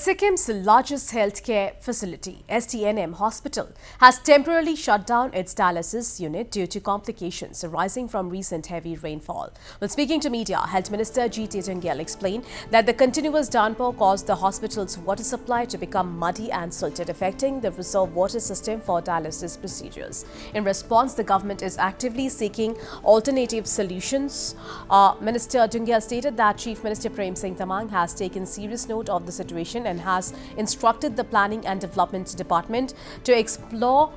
Sikim's largest healthcare facility, STNM Hospital, has temporarily shut down its dialysis unit due to complications arising from recent heavy rainfall. When speaking to media, Health Minister G. Tejangel explained that the continuous downpour caused the hospital's water supply to become muddy and silted, affecting the reserve water system for dialysis procedures. In response, the government is actively seeking alternative solutions. Minister Tejangel stated that Chief Minister Prem Singh Tamang has taken serious note of the situation and has instructed the Planning and Development Department to explore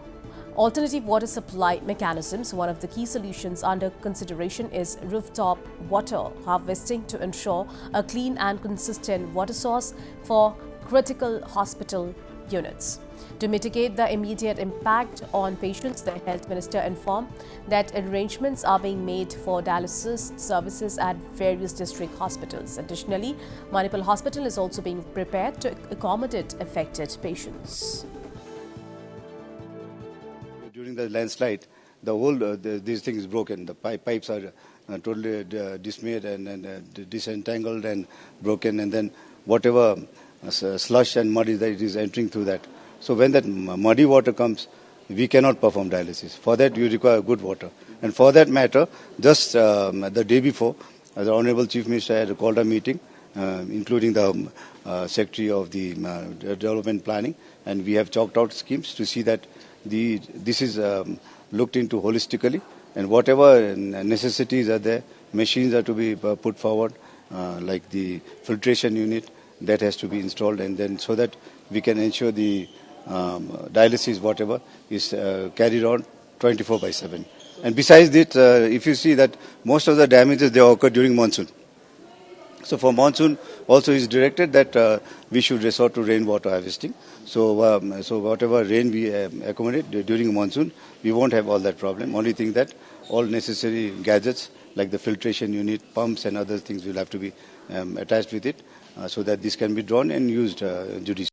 alternative water supply mechanisms. One of the key solutions under consideration is rooftop water harvesting to ensure a clean and consistent water source for critical hospital units. To mitigate the immediate impact on patients, the Health Minister informed that arrangements are being made for dialysis services at various district hospitals. Additionally, Manipal Hospital is also being prepared to accommodate affected patients. During the landslide, the whole this thing is broken. The pipes are totally dismayed and disentangled and broken, and then whatever slush and mud is entering through that. So when that muddy water comes, we cannot perform dialysis. For that, you require good water. And for that matter, just the day before, the Honorable Chief Minister had called a meeting, including the Secretary of the Development Planning, and we have chalked out schemes to see that this is looked into holistically, and whatever necessities are there, machines are to be put forward, like the filtration unit, that has to be installed, and then so that we can ensure the dialysis, whatever, is carried on 24/7. And besides it, if you see that most of the damages, they occur during monsoon. So for monsoon, also is directed that we should resort to rainwater harvesting. So whatever rain we accommodate during monsoon, we won't have all that problem. Only thing that all necessary gadgets like the filtration unit, pumps and other things will have to be attached with it, so that this can be drawn and used judiciously.